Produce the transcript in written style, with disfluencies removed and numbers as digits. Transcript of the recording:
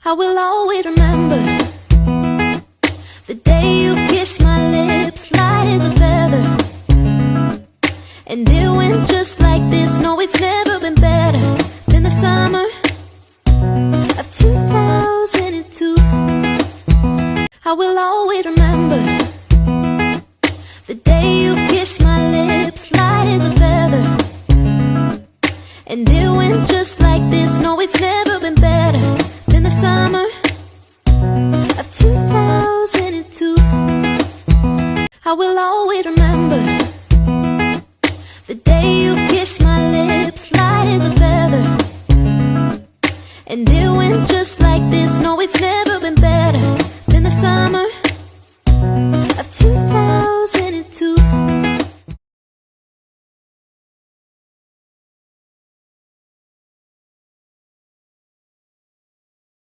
I will always remember the day you kissed my lips, light as a feather. And it went just like this. No, it's never been better than the summer of 2002. I will always remember the day you kissed my lips, light as a feather. And it went just like this. No, it's never been better than the summer of 2002. I will always